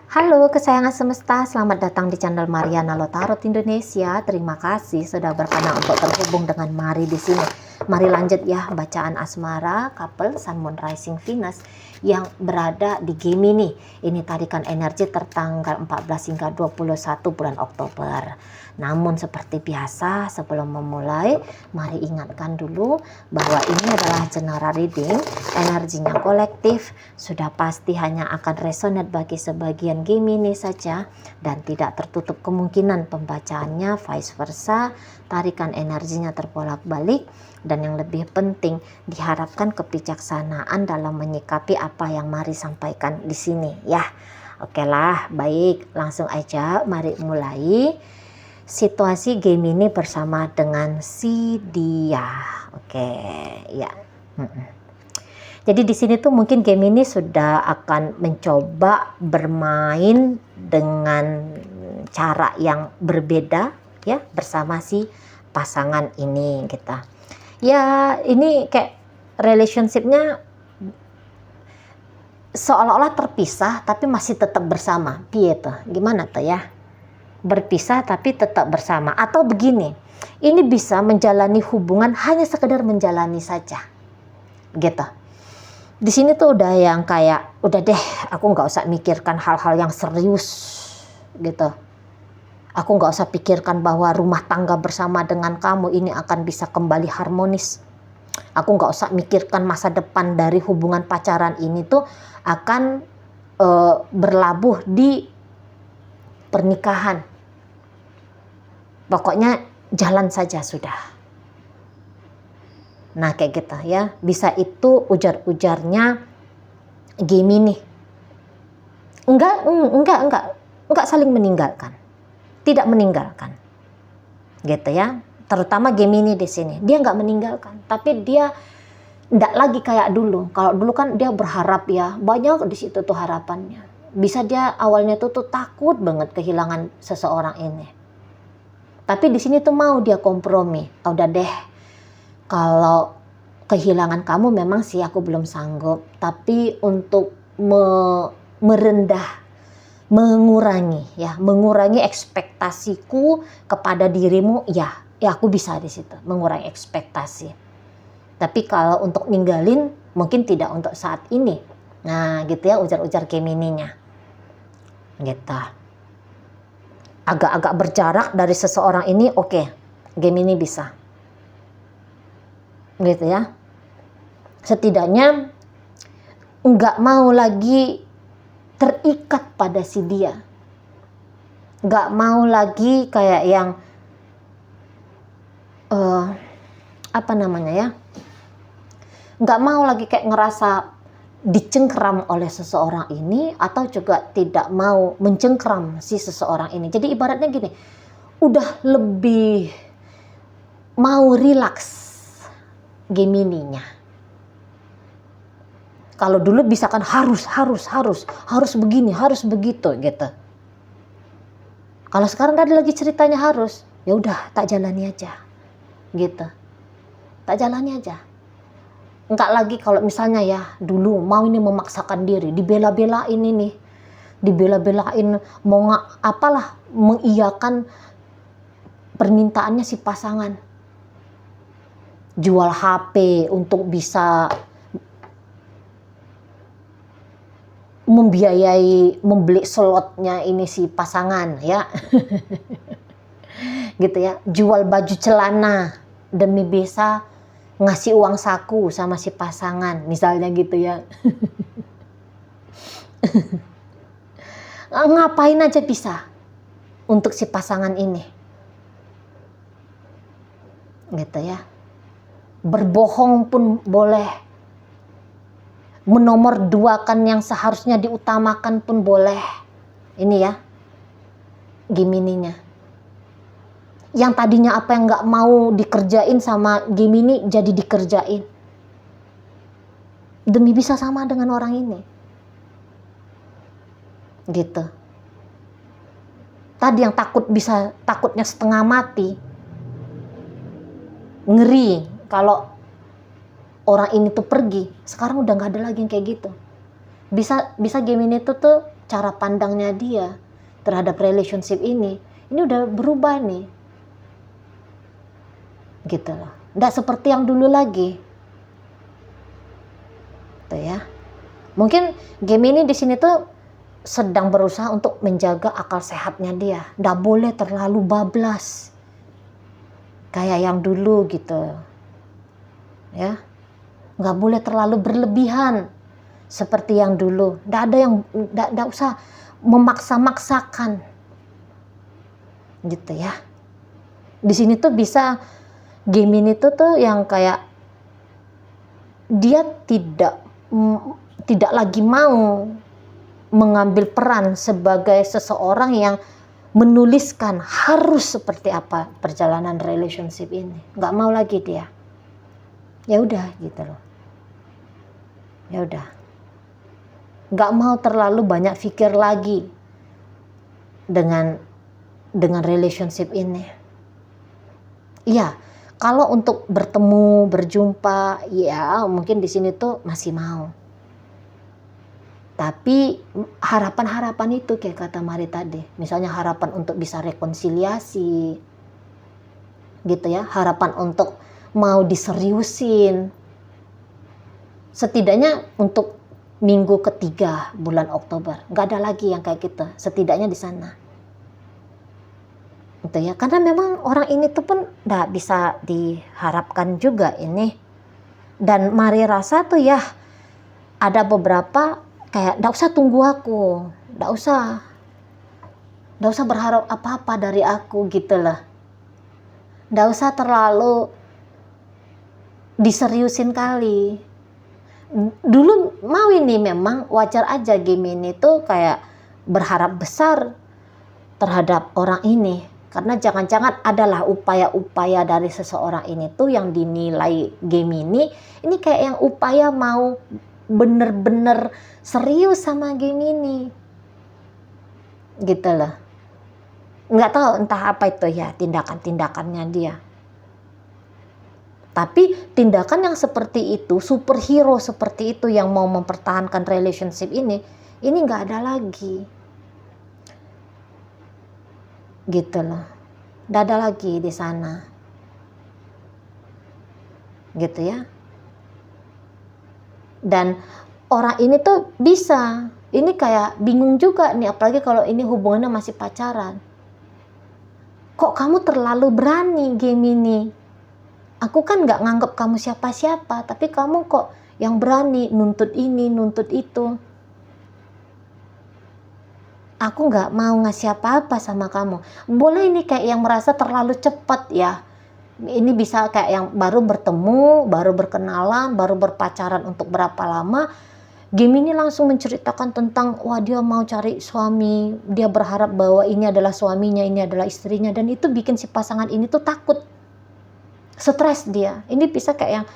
Halo kesayangan semesta, selamat datang di channel Mariana Lotarot Indonesia. Terima kasih sudah berkenan untuk terhubung dengan Mari di sini. Mari lanjut ya bacaan asmara couple Sun Moon Rising Venus yang berada di Gemini. Ini tarikan energi tertanggal 14 hingga 21 bulan Oktober. Namun seperti biasa sebelum memulai, mari ingatkan dulu bahwa ini adalah general reading, energinya kolektif, sudah pasti hanya akan resonate bagi sebagian Gemini saja dan tidak tertutup kemungkinan pembacaannya vice versa, tarikan energinya terbolak-balik, dan yang lebih penting diharapkan kebijaksanaan dalam menyikapi apa yang Mari sampaikan di sini ya. Oke lah, baik, langsung aja mari mulai. Situasi Gemini bersama dengan si dia. Oke, ya. Jadi di sini tuh mungkin Gemini sudah akan mencoba bermain dengan cara yang berbeda ya bersama si pasangan ini gitu. Ya, ini kayak relationship-nya seolah-olah terpisah tapi masih tetap bersama. Piye tuh? Gimana tuh ya? Berpisah tapi tetap bersama, atau begini, ini bisa menjalani hubungan hanya sekedar menjalani saja gitu. Di sini tuh udah yang kayak udah deh, aku nggak usah mikirkan hal-hal yang serius gitu. Aku nggak usah pikirkan bahwa rumah tangga bersama dengan kamu ini akan bisa kembali harmonis. Aku nggak usah mikirkan masa depan dari hubungan pacaran ini tuh akan berlabuh di pernikahan. Pokoknya jalan saja sudah. Nah kayak gitu ya. Bisa itu ujar-ujarnya Gemini. Enggak saling meninggalkan. Tidak meninggalkan. Gitu ya. Terutama Gemini di sini. Dia enggak meninggalkan, tapi dia enggak lagi kayak dulu. Kalau dulu kan dia berharap ya, banyak di situ tuh harapannya. Bisa dia awalnya tuh takut banget kehilangan seseorang ini. Tapi di sini tuh mau dia kompromi. Udah deh, kalau kehilangan kamu memang sih aku belum sanggup. Tapi untuk mengurangi ekspektasiku kepada dirimu, ya aku bisa di situ mengurangi ekspektasi. Tapi kalau untuk ninggalin mungkin tidak untuk saat ini. Nah gitu ya ujar-ujar Gemininya. Gitu. Agak-agak berjarak dari seseorang ini, oke, Gemini bisa. Gitu ya. Setidaknya nggak mau lagi terikat pada si dia. Nggak mau lagi kayak yang nggak mau lagi kayak ngerasa dicengkram oleh seseorang ini, atau juga tidak mau mencengkram si seseorang ini. Jadi ibaratnya gini, udah lebih mau rilaks Gemininya. Kalau dulu bisa kan harus begini, harus begitu gitu. Kalau sekarang gak ada lagi ceritanya harus, ya udah tak jalani aja gitu. Tak jalani aja. Enggak lagi kalau misalnya ya dulu mau ini memaksakan diri, dibela-belain ini, dibela-belain mau mengiyakan permintaannya si pasangan, jual HP untuk bisa membeli slotnya ini si pasangan ya. Gitu ya, jual baju celana demi bisa ngasih uang saku sama si pasangan, misalnya gitu ya. Ngapain aja bisa untuk si pasangan ini. Gitu ya. Berbohong pun boleh. Menomorduakan yang seharusnya diutamakan pun boleh. Ini ya, Gemininya. Yang tadinya apa yang nggak mau dikerjain sama Gemini jadi dikerjain demi bisa sama dengan orang ini gitu. Tadi yang takutnya setengah mati, ngeri kalau orang ini tuh pergi, sekarang udah nggak ada lagi yang kayak gitu. Bisa Gemini tuh cara pandangnya dia terhadap relationship ini udah berubah nih. Gitu loh. Nggak seperti yang dulu lagi. Tuh ya. Mungkin Gemini di sini tuh sedang berusaha untuk menjaga akal sehatnya dia. Nggak boleh terlalu bablas. Kayak yang dulu gitu. Ya. Nggak boleh terlalu berlebihan. Seperti yang dulu, nggak usah memaksa-maksakan, gitu ya. Di sini tuh bisa Gemini tuh yang kayak dia tidak lagi mau mengambil peran sebagai seseorang yang menuliskan harus seperti apa perjalanan relationship ini. Nggak mau lagi dia. Ya udah gitu loh. Ya udah. Nggak mau terlalu banyak pikir lagi dengan relationship ini. Iya, kalau untuk bertemu, berjumpa, ya mungkin di sini tuh masih mau. Tapi harapan-harapan itu kayak kata Mari tadi, misalnya harapan untuk bisa rekonsiliasi, gitu ya, harapan untuk mau diseriusin, setidaknya untuk minggu ketiga bulan Oktober nggak ada lagi yang kayak gitu, setidaknya di sana, gitu ya. Karena memang orang ini tuh pun nggak bisa diharapkan juga ini. Dan Mari rasa tuh ya ada beberapa kayak nggak usah tunggu aku, nggak usah berharap apa-apa dari aku gitu lah, nggak usah terlalu diseriusin kali. Dulu mau ini memang wajar aja Gemini tuh kayak berharap besar terhadap orang ini, karena jangan-jangan adalah upaya-upaya dari seseorang ini tuh yang dinilai Gemini ini kayak yang upaya mau bener-bener serius sama Gemini, gitu loh. Nggak tahu entah apa itu ya tindakan-tindakannya dia. Tapi tindakan yang seperti itu, superhero seperti itu yang mau mempertahankan relationship ini nggak ada lagi. Gitu loh. Nggak ada lagi di sana. Gitu ya. Dan orang ini tuh bisa, ini kayak bingung juga nih, apalagi kalau ini hubungannya masih pacaran. Kok kamu terlalu berani, Gemini? Aku kan nggak nganggep kamu siapa-siapa, tapi kamu kok yang berani nuntut ini, nuntut itu. Aku nggak mau ngasih apa-apa sama kamu. Boleh ini kayak yang merasa terlalu cepat ya. Ini bisa kayak yang baru bertemu, baru berkenalan, baru berpacaran untuk berapa lama. Gemini langsung menceritakan tentang, wah dia mau cari suami, dia berharap bahwa ini adalah suaminya, ini adalah istrinya. Dan itu bikin si pasangan ini tuh takut. Stres dia. Ini bisa kayak yang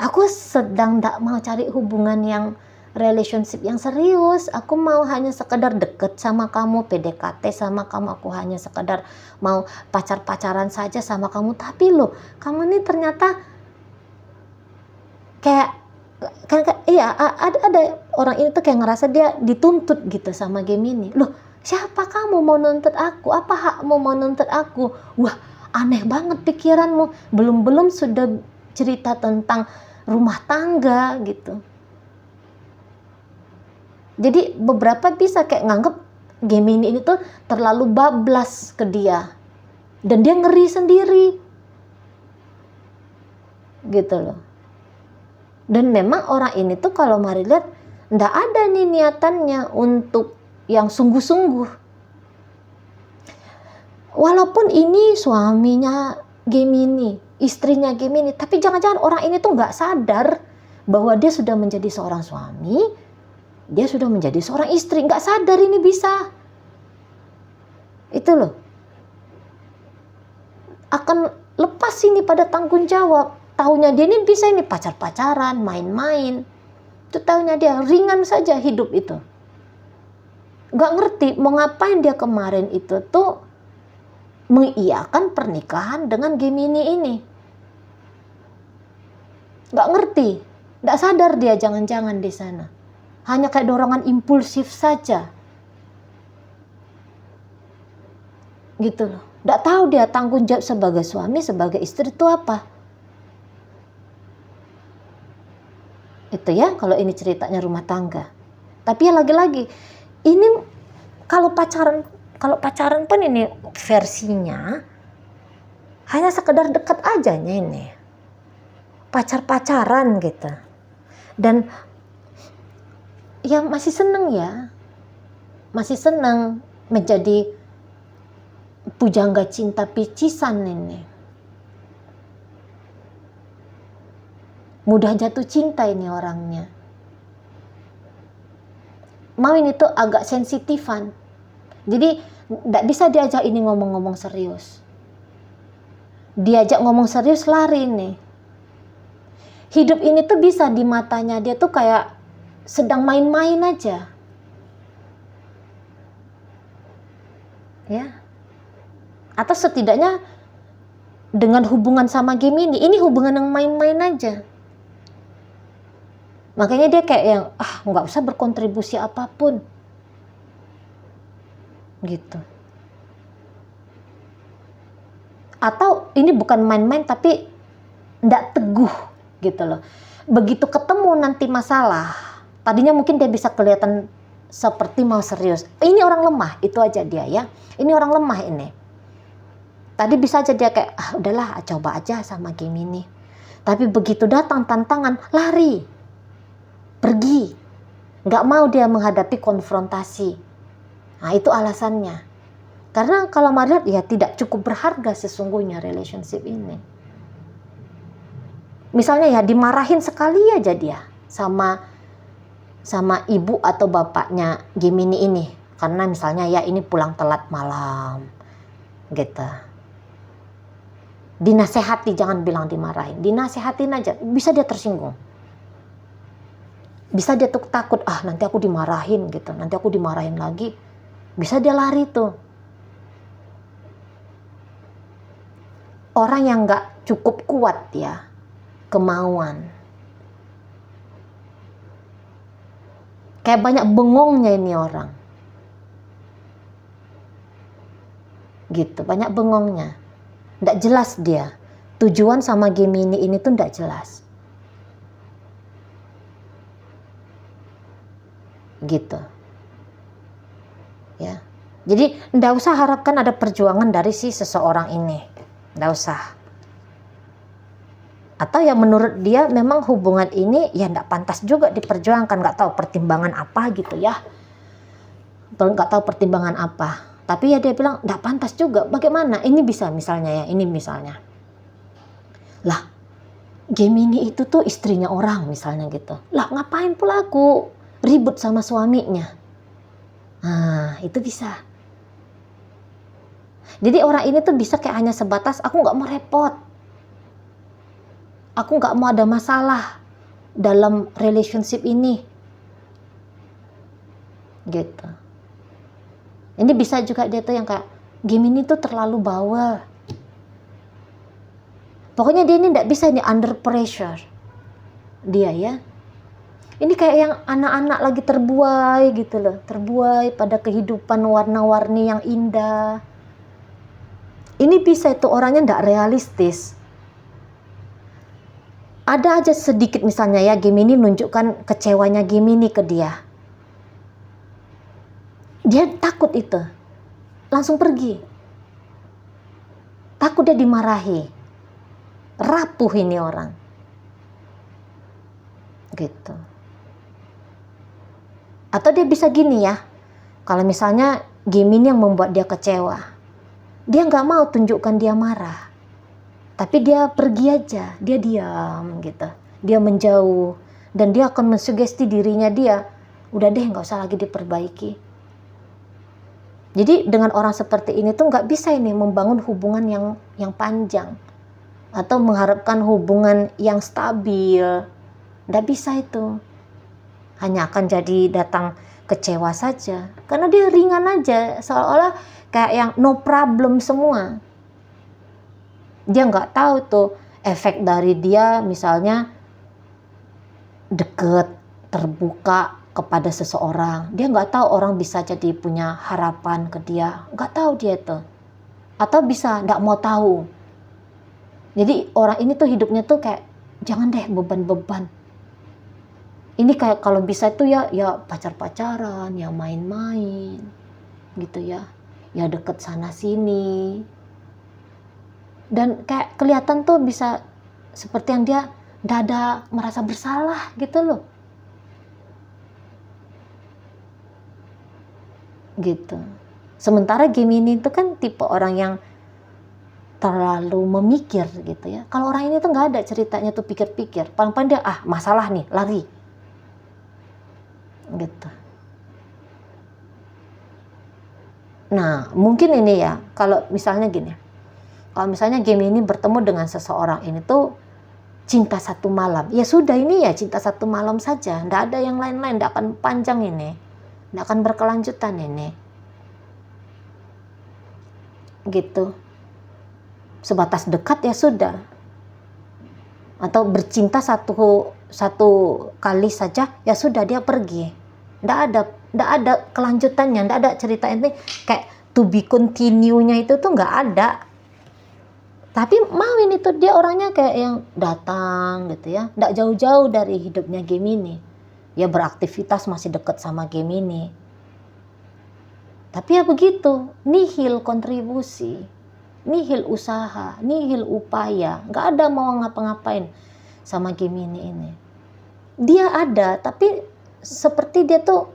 aku sedang tidak mau cari hubungan yang relationship yang serius. Aku mau hanya sekedar deket sama kamu, PDKT sama kamu. Aku hanya sekedar mau pacar-pacaran saja sama kamu. Tapi loh, kamu ini ternyata kayak iya, ada orang ini tuh kayak ngerasa dia dituntut gitu sama Gemini. Loh, siapa kamu mau nuntut aku? Apa hakmu mau nuntut aku? Wah, aneh banget pikiranmu. Belum sudah cerita tentang rumah tangga gitu. Jadi beberapa bisa kayak nganggep Gemini ini tuh terlalu bablas ke dia. Dan dia ngeri sendiri. Gitu loh. Dan memang orang ini tuh kalau Mari lihat ndak ada nih niatannya untuk yang sungguh-sungguh. Walaupun ini suaminya Gemini, istrinya Gemini, tapi jangan-jangan orang ini tuh nggak sadar bahwa dia sudah menjadi seorang suami, dia sudah menjadi seorang istri, nggak sadar ini bisa. Itu loh. Akan lepas ini pada tanggung jawab. Tahunya dia ini bisa ini pacar-pacaran, main-main. Itu tahunya dia ringan saja hidup itu. Nggak ngerti mau ngapain dia kemarin itu tuh mengiyakan pernikahan dengan Gemini ini. Nggak ngerti, nggak sadar dia jangan-jangan di sana. Hanya kayak dorongan impulsif saja. gitu loh. Nggak tahu dia tanggung jawab sebagai suami, sebagai istri itu apa. Itu ya kalau ini ceritanya rumah tangga. Tapi ya lagi-lagi ini kalau pacaran pun ini versinya hanya sekedar dekat aja ini. Pacaran gitu. Dan ya masih seneng ya. Masih seneng menjadi pujangga cinta picisan ini. Mudah jatuh cinta ini orangnya. Mau ini tuh agak sensitifan. Jadi tidak bisa diajak ini ngomong-ngomong serius. Diajak ngomong serius lari nih. Hidup ini tuh bisa di matanya dia tuh kayak sedang main-main aja. Ya. Atau setidaknya dengan hubungan sama Gemini, ini hubungan yang main-main aja. Makanya dia kayak yang nggak usah berkontribusi apapun, gitu. Atau ini bukan main-main tapi nggak teguh, gitu loh. Begitu ketemu nanti masalah, tadinya mungkin dia bisa kelihatan seperti mau serius. Ini orang lemah, itu aja dia ya. Ini orang lemah ini. Tadi bisa aja dia kayak udahlah coba aja sama Gemini. Tapi begitu datang tantangan, lari. Pergi. Nggak mau dia menghadapi konfrontasi. Nah itu alasannya. Karena kalau melihat ya tidak cukup berharga sesungguhnya relationship ini. Misalnya ya dimarahin sekali aja dia sama ibu atau bapaknya Gemini ini. Karena misalnya ya ini pulang telat malam. Gitu. Dinasehati, jangan bilang dimarahin. Dinasehatin aja, bisa dia tersinggung. Bisa dia tuh takut, nanti aku dimarahin gitu, nanti aku dimarahin lagi. Bisa dia lari tuh. Orang yang gak cukup kuat ya, kemauan. Kayak banyak bengongnya ini orang. Gitu, banyak bengongnya. Nggak jelas dia. Tujuan sama Gemini ini tuh nggak jelas. Gitu. Ya. Jadi nggak usah harapkan ada perjuangan dari si seseorang ini. Nggak usah. Atau ya menurut dia memang hubungan ini ya nggak pantas juga diperjuangkan. Nggak tahu pertimbangan apa gitu ya. Nggak tahu pertimbangan apa. Tapi ya dia bilang nggak pantas juga. Bagaimana? Ini bisa misalnya ya. Ini misalnya. Lah, Gemini itu tuh istrinya orang misalnya gitu. Lah ngapain pula aku ribut sama suaminya? Nah itu bisa. Jadi orang ini tuh bisa kayak hanya sebatas aku nggak mau repot. Aku nggak mau ada masalah dalam relationship ini. Gitu. Ini bisa juga dia tuh yang kayak Gemini tuh terlalu bawel. Pokoknya dia ini nggak bisa ini under pressure. Dia ya. Ini kayak yang anak-anak lagi terbuai gitu loh. Terbuai pada kehidupan warna-warni yang indah. Ini bisa itu orangnya nggak realistis. Ada aja sedikit misalnya ya Gemini nunjukkan kecewanya Gemini ke dia. Dia takut itu, langsung pergi. Takut dia dimarahi. Rapuh ini orang. Gitu. Atau dia bisa gini ya, kalau misalnya Gemini yang membuat dia kecewa, dia nggak mau tunjukkan dia marah. Tapi dia pergi aja, dia diam gitu. Dia menjauh. Dan dia akan mensugesti dirinya dia, udah deh nggak usah lagi diperbaiki. Jadi dengan orang seperti ini tuh nggak bisa ini membangun hubungan yang panjang atau mengharapkan hubungan yang stabil, nggak bisa itu. Hanya akan jadi datang kecewa saja karena dia ringan aja, seolah-olah kayak yang no problem semua. Dia nggak tahu tuh efek dari dia misalnya deket, terbuka kepada seseorang. Dia nggak tahu orang bisa jadi punya harapan ke dia. Nggak tahu dia tuh. atau bisa nggak mau tahu. Jadi orang ini tuh hidupnya tuh kayak jangan deh beban-beban. Ini kayak kalau bisa itu ya pacar-pacaran, ya main-main gitu ya. Ya deket sana sini. Dan kayak kelihatan tuh bisa seperti yang dia nggak ada merasa bersalah gitu loh. Gitu. Sementara Gemini itu kan tipe orang yang terlalu memikir gitu ya. Kalau orang ini tuh nggak ada ceritanya tuh pikir-pikir. Paling-paling dia masalah nih, lari. Gitu. Nah, mungkin ini ya, kalau misalnya gini. Kalau misalnya Gemini bertemu dengan seseorang ini tuh cinta satu malam. Ya sudah, ini ya cinta satu malam saja. Nggak ada yang lain-lain, nggak akan panjang ini. Nggak akan berkelanjutan ini. Gitu. Sebatas dekat ya sudah. Atau bercinta satu kali saja ya sudah, dia pergi. Nggak ada kelanjutannya, nggak ada cerita ini kayak to be continue-nya itu tuh nggak ada. Tapi mau ini tuh dia orangnya kayak yang datang gitu ya, nggak jauh-jauh dari hidupnya Gemini. Ya beraktivitas masih dekat sama Gemini. Tapi ya begitu, nihil kontribusi, nihil usaha, nihil upaya, nggak ada mau ngapa-ngapain sama Gemini ini. Dia ada, tapi seperti dia tuh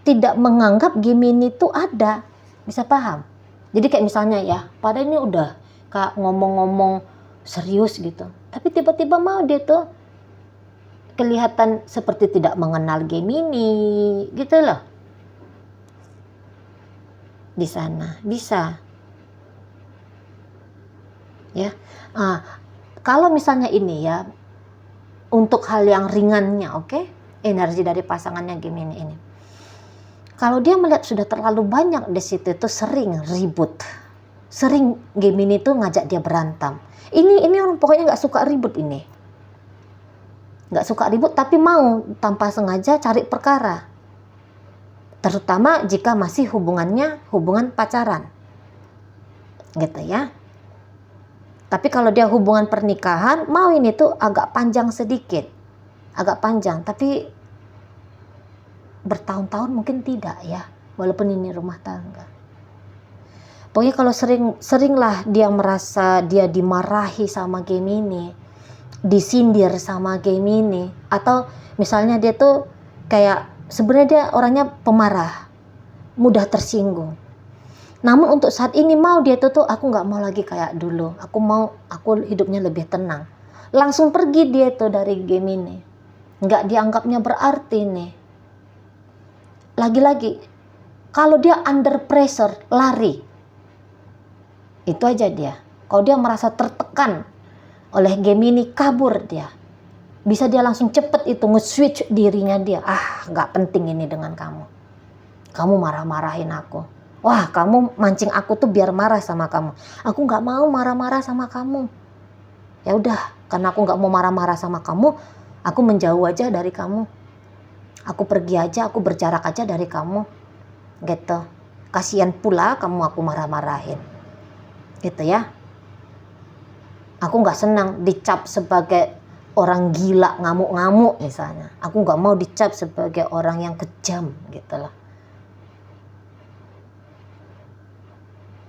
tidak menganggap Gemini itu ada, bisa paham? Jadi kayak misalnya ya, pada ini udah kayak ngomong-ngomong serius gitu, tapi tiba-tiba mau dia tuh kelihatan seperti tidak mengenal Gemini, gitu loh. Di sana bisa ya. Kalau misalnya ini ya untuk hal yang ringannya, oke? Energi dari pasangannya Gemini ini, kalau dia melihat sudah terlalu banyak di situ itu sering ribut, sering Gemini itu ngajak dia berantem. Ini orang pokoknya nggak suka ribut, ini nggak suka ribut, tapi mau tanpa sengaja cari perkara. Terutama jika masih hubungan pacaran. Gitu ya. Tapi kalau dia hubungan pernikahan, mau ini tuh agak panjang sedikit. Agak panjang, tapi bertahun-tahun mungkin tidak ya. Walaupun ini rumah tangga. Pokoknya kalau seringlah dia merasa dia dimarahi sama Gemini, disindir sama Gemini, atau misalnya dia tuh kayak sebenarnya dia orangnya pemarah, mudah tersinggung. Namun untuk saat ini mau dia tuh aku nggak mau lagi kayak dulu. Aku hidupnya lebih tenang. Langsung pergi dia tuh dari Gemini. Nggak dianggapnya berarti nih. Lagi-lagi, kalau dia under pressure, lari. Itu aja dia. Kalau dia merasa tertekan oleh Gemini, kabur dia. Bisa dia langsung cepet itu nge-switch dirinya dia. Nggak penting ini dengan kamu. Kamu marah-marahin aku. Wah, kamu mancing aku tuh biar marah sama kamu. Aku nggak mau marah-marah sama kamu. Ya udah, karena aku nggak mau marah-marah sama kamu, aku menjauh aja dari kamu. Aku pergi aja, aku berjarak aja dari kamu. Gitu. Kasihan pula kamu aku marah-marahin. Gitu ya. Aku nggak senang dicap sebagai orang gila ngamuk-ngamuk misalnya. Aku nggak mau dicap sebagai orang yang kejam gitu loh.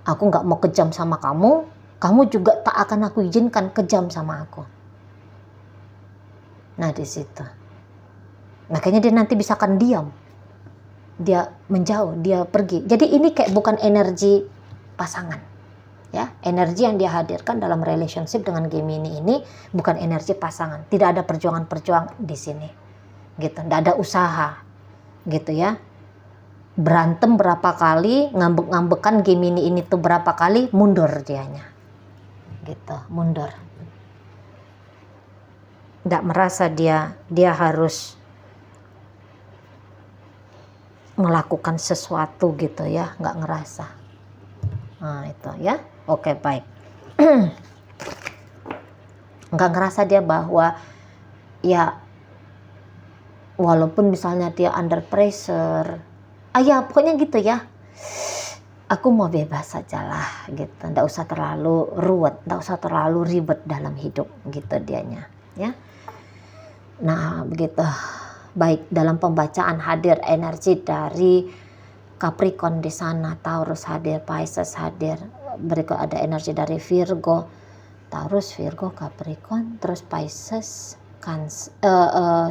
Aku nggak mau kejam sama kamu, kamu juga tak akan aku izinkan kejam sama aku. Nah di situ. Makanya dia nanti bisa akan diam. Dia menjauh, dia pergi. Jadi ini kayak bukan energi pasangan. Ya, energi yang dia hadirkan dalam relationship dengan Gemini ini bukan energi pasangan. Tidak ada perjuangan-perjuangan di sini. Gitu, tidak ada usaha. Gitu ya. Berantem berapa kali, ngambek-ngambekan Gemini ini tuh berapa kali, mundur dianya. Gitu, mundur. Tidak merasa dia harus melakukan sesuatu gitu ya, nggak ngerasa. Nah itu ya. Oke, baik. Nggak ngerasa dia bahwa ya walaupun misalnya dia under pressure, ya pokoknya gitu ya, aku mau bebas sajalah gitu, nggak usah terlalu ruwet, nggak usah terlalu ribet dalam hidup gitu dianya ya. Nah begitu. Baik, dalam pembacaan hadir energi dari Capricorn di sana, Taurus hadir, Pisces hadir, berikut ada energi dari Virgo, Taurus, Virgo, Capricorn, terus Pisces,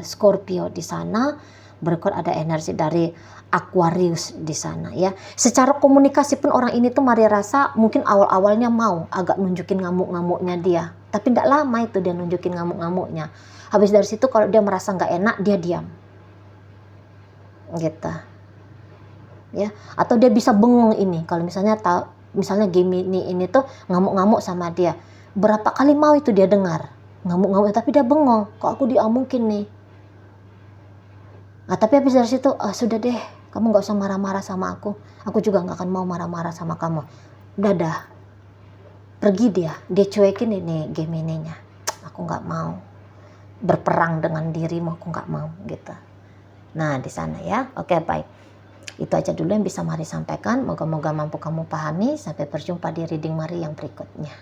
Scorpio di sana, berikut ada energi dari Aquarius di sana ya. Secara komunikasi pun orang ini tuh Mari rasa mungkin awal-awalnya mau agak nunjukin ngamuk-ngamuknya dia, tapi tidak lama itu dia nunjukin ngamuk-ngamuknya. Habis dari situ kalau dia merasa nggak enak dia diam gitu ya. Atau dia bisa bengong ini kalau misalnya Gemini ini tuh ngamuk-ngamuk sama dia, berapa kali mau itu dia dengar ngamuk-ngamuk tapi dia bengong, kok aku diamukin nih. Nah tapi habis dari situ sudah deh, kamu nggak usah marah-marah sama aku juga nggak akan mau marah-marah sama kamu, dadah, pergi dia cuekin ini Gemini-nya, aku nggak mau berperang dengan dirimu, aku nggak mau gitu. Nah di sana ya. Oke baik, itu aja dulu yang bisa Mari sampaikan, moga-moga mampu kamu pahami. Sampai berjumpa di reading Mari yang berikutnya.